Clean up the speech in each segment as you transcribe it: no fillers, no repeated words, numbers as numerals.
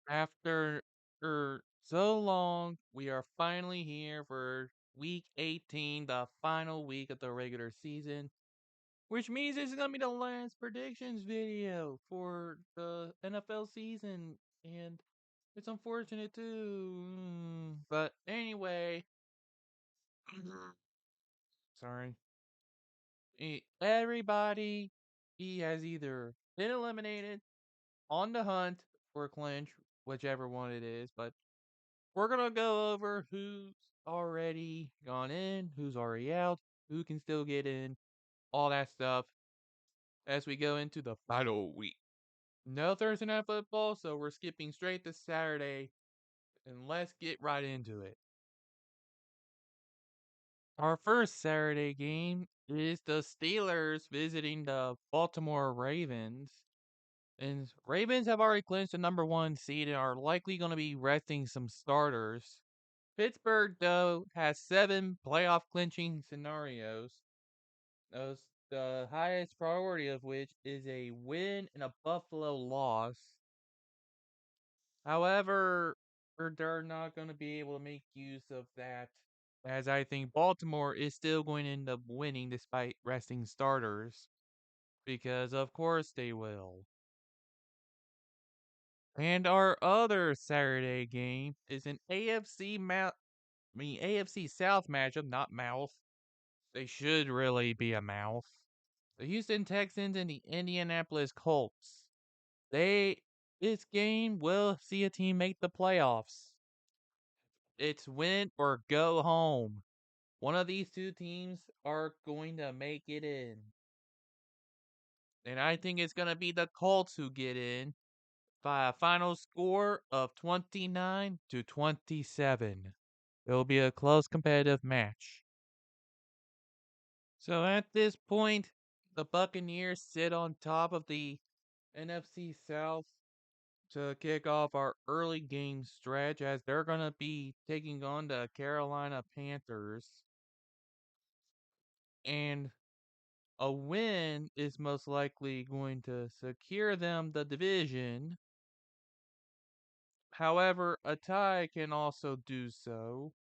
After so long, we are finally here for week 18, the final week of the regular season, which means this is going to be the last predictions video for the NFL season. And it's unfortunate too. But anyway, sorry. Everybody, he has either been eliminated, on the hunt for clinch, whichever one it is, but we're gonna go over who's already gone in, who's already out, who can still get in, all that stuff as we go into the final week. No Thursday night football, so we're skipping straight to Saturday, and let's get right into it. Our first Saturday game is the Steelers visiting the Baltimore Ravens. And Ravens have already clinched the number one seed and are likely going to be resting some starters. Pittsburgh, though, has 7 playoff clinching scenarios, those the highest priority of which is a win and a Buffalo loss. However, they're not going to be able to make use of that, as I think Baltimore is still going to end up winning despite resting starters, because of course they will. And our other Saturday game is an AFC South matchup, not mouth. They should really be a mouth. The Houston Texans and the Indianapolis Colts. This game will see a team make the playoffs. It's win or go home. One of these two teams are going to make it in. And I think it's going to be the Colts who get in by a final score of 29-27. It'll be a close competitive match. So at this point, the Buccaneers sit on top of the NFC South to kick off our early game stretch as they're going to be taking on the Carolina Panthers. And a win is most likely going to secure them the division. However, a tie can also do so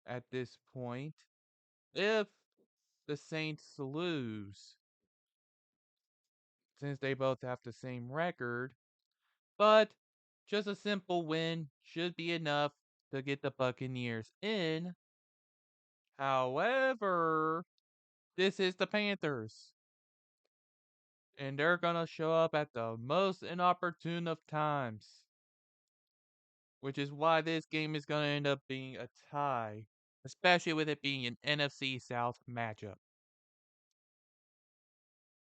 at this point if the Saints lose, since they both have the same record. But just a simple win should be enough to get the Buccaneers in. However, this is the Panthers, and they're going to show up at the most inopportune of times, which is why this game is going to end up being a tie, especially with it being an NFC South matchup.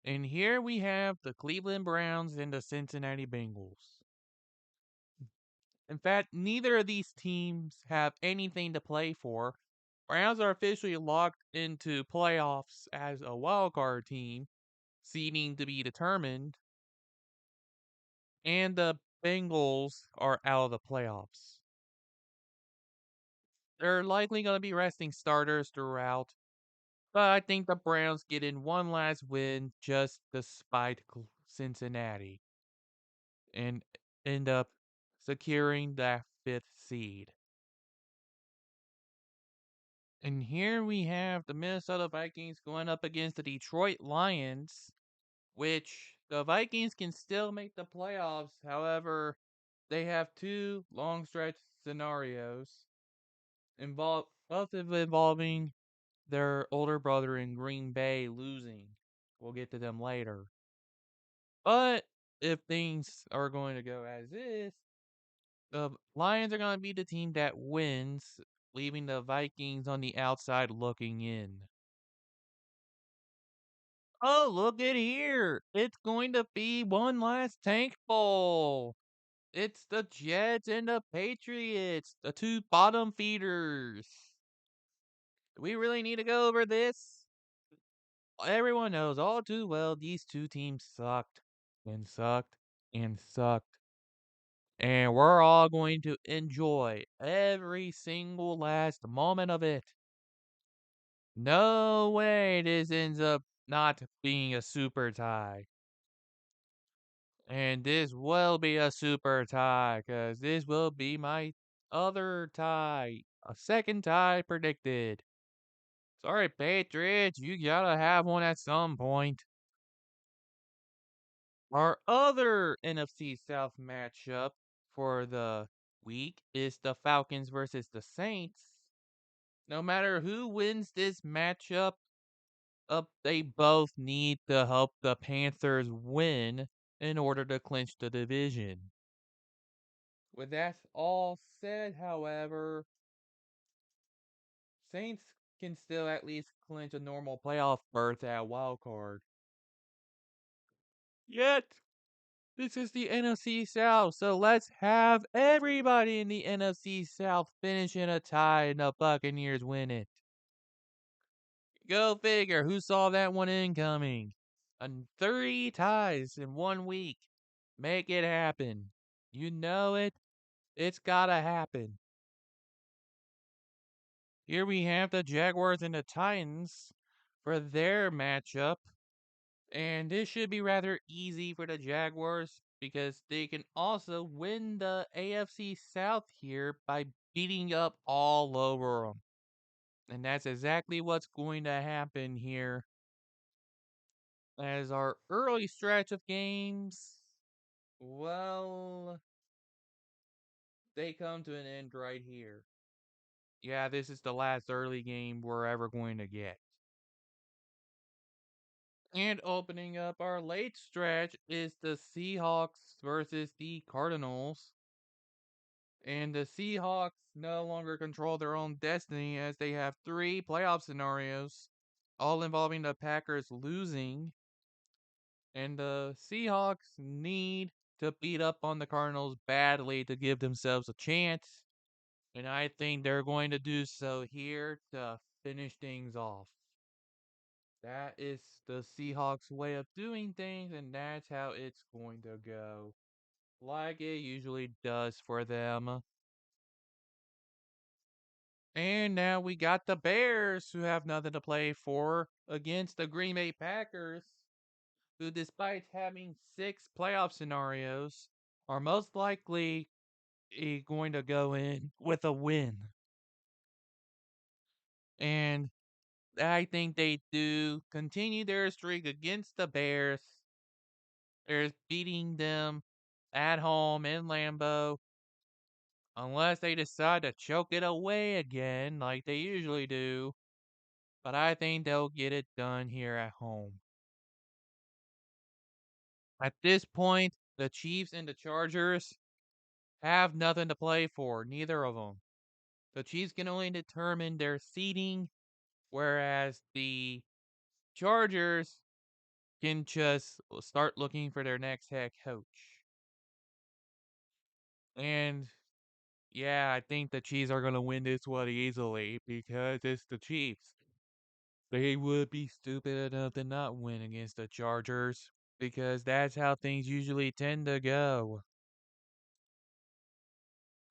And here we have the Cleveland Browns and the Cincinnati Bengals. In fact, neither of these teams have anything to play for. Browns are officially locked into playoffs as a wildcard team, seeding to be determined, and the Bengals are out of the playoffs. They're likely going to be resting starters throughout, but I think the Browns get in one last win just despite Cincinnati and end up securing that 5th seed. And here we have the Minnesota Vikings going up against the Detroit Lions, which the Vikings can still make the playoffs. However, they have 2 long stretch scenarios both of involving their older brother in Green Bay losing. We'll get to them later. But if things are going to go as is, the Lions are going to be the team that wins, leaving the Vikings on the outside looking in. Oh, look at here. It's going to be one last tank bowl. It's the Jets and the Patriots, the 2 bottom feeders. Do we really need to go over this? Everyone knows all too well these 2 teams sucked and sucked and sucked. And we're all going to enjoy every single last moment of it. No way this ends up not being a super tie. And this will be a super tie, because this will be my other tie. A second tie predicted. Sorry, Patriots, you gotta have one at some point. Our other NFC South matchup for the week is the Falcons versus the Saints. No matter who wins this matchup, they both need to help the Panthers win in order to clinch the division. With that all said, however, Saints can still at least clinch a normal playoff berth at wild card. Yet, this is the NFC South, so let's have everybody in the NFC South finish in a tie and the Buccaneers win it. Go figure, who saw that one incoming? And 3 ties in 1 week. Make it happen. You know it. It's gotta happen. Here we have the Jaguars and the Titans for their matchup. And this should be rather easy for the Jaguars because they can also win the AFC South here by beating up all over them. And that's exactly what's going to happen here as our early stretch of games. Well, they come to an end right here. Yeah, this is the last early game we're ever going to get. And opening up our late stretch is the Seahawks versus the Cardinals. And the Seahawks no longer control their own destiny as they have 3 playoff scenarios, all involving the Packers losing. And the Seahawks need to beat up on the Cardinals badly to give themselves a chance. And I think they're going to do so here to finish things off. That is the Seahawks' way of doing things, and that's how it's going to go. Like it usually does for them. And now we got the Bears, who have nothing to play for, against the Green Bay Packers, who, despite having 6 playoff scenarios, are most likely going to go in with a win. And I think they do continue their streak against the Bears. They're beating them at home in Lambeau, unless they decide to choke it away again, like they usually do. But I think they'll get it done here at home. At this point, the Chiefs and the Chargers have nothing to play for, neither of them. The Chiefs can only determine their seeding, whereas the Chargers can just start looking for their next head coach. And yeah, I think the Chiefs are going to win this one easily because it's the Chiefs. They would be stupid enough to not win against the Chargers because that's how things usually tend to go.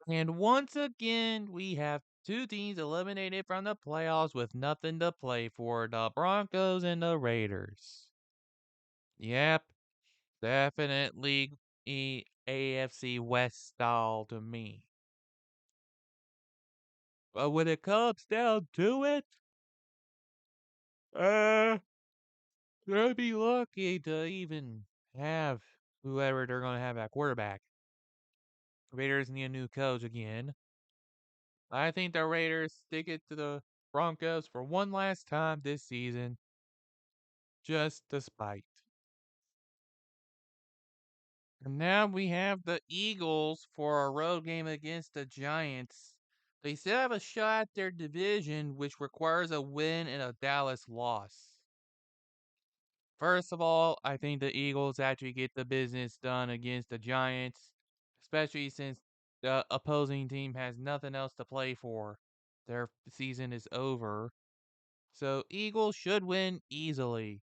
And once again, we have 2 teams eliminated from the playoffs with nothing to play for, the Broncos and the Raiders. Yep, definitely AFC West style to me. But when it comes down to it, uh, they'll be lucky to even have whoever they're going to have at quarterback. Raiders need a new coach again. I think the Raiders stick it to the Broncos for one last time this season, just to spite. And now we have the Eagles for a road game against the Giants. They still have a shot at their division, which requires a win and a Dallas loss. First of all, I think the Eagles actually get the business done against the Giants, especially since the opposing team has nothing else to play for. Their season is over. So Eagles should win easily.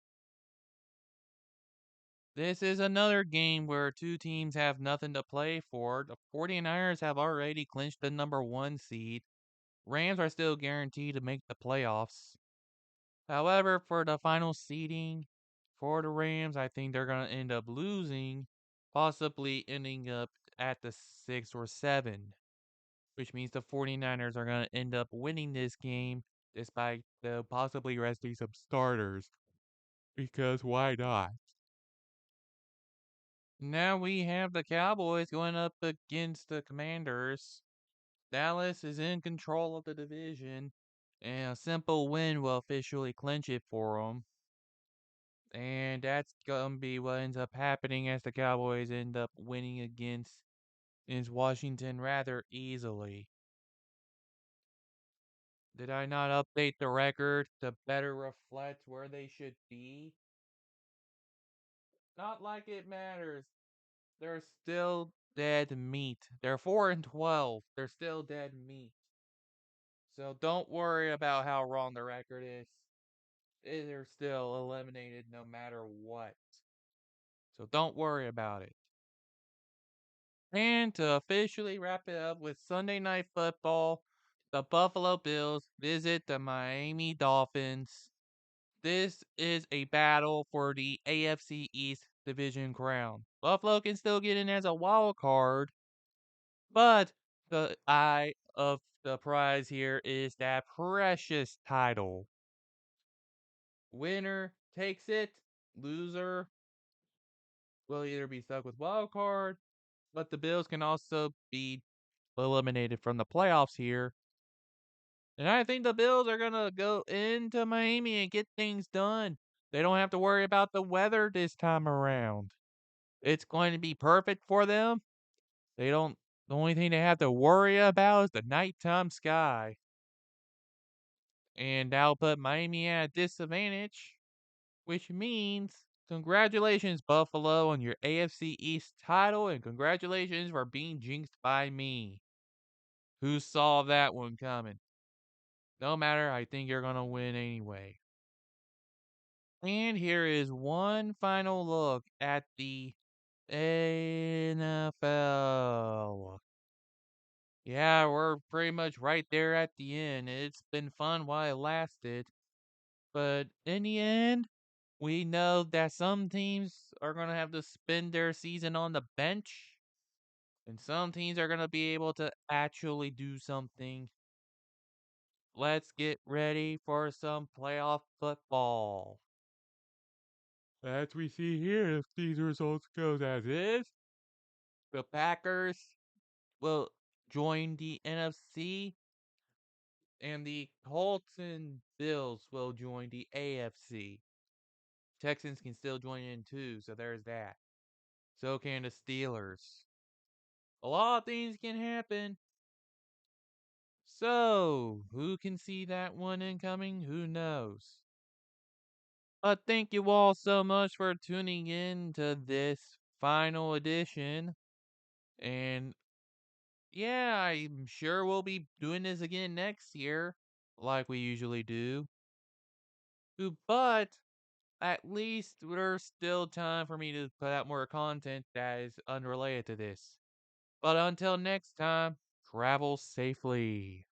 This is another game where 2 teams have nothing to play for. The 49ers have already clinched the number 1 seed. Rams are still guaranteed to make the playoffs. However, for the final seeding for the Rams, I think they're going to end up losing, possibly ending up at the 6 or 7, which means the 49ers are going to end up winning this game despite the possibly resting some starters. Because why not? Now we have the Cowboys going up against the Commanders. Dallas is in control of the division, and a simple win will officially clinch it for them. And that's going to be what ends up happening as the Cowboys end up winning against Washington rather easily. Did I not update the record to better reflect where they should be? Not like it matters. They're still dead meat. They're 4 and 12. They're still dead meat. So don't worry about how wrong the record is. They're still eliminated no matter what. So don't worry about it. And to officially wrap it up with Sunday Night Football, the Buffalo Bills visit the Miami Dolphins. This is a battle for the AFC East division crown. Buffalo can still get in as a wild card, but the eye of the prize here is that precious title. Winner takes it, loser will either be stuck with wild card, but the Bills can also be eliminated from the playoffs here. And I think the Bills are going to go into Miami and get things done. They don't have to worry about the weather this time around. It's going to be perfect for them. They don't, the only thing they have to worry about is the nighttime sky. And that'll put Miami at a disadvantage, which means congratulations, Buffalo, on your AFC East title, and congratulations for being jinxed by me. Who saw that one coming? No matter, I think you're going to win anyway. And here is one final look at the NFL. Yeah, we're pretty much right there at the end. It's been fun while it lasted. But in the end, we know that some teams are going to have to spend their season on the bench, and some teams are going to be able to actually do something. Let's get ready for some playoff football. As we see here, if these results goes as is, the Packers will join the NFC, and the Colts and Bills will join the AFC. Texans can still join in too, so there's that. So can the Steelers. A lot of things can happen. So, who can see that one incoming? Who knows? But thank you all so much for tuning in to this final edition. And yeah, I'm sure we'll be doing this again next year, like we usually do. But at least there's still time for me to put out more content that is unrelated to this. But until next time, travel safely.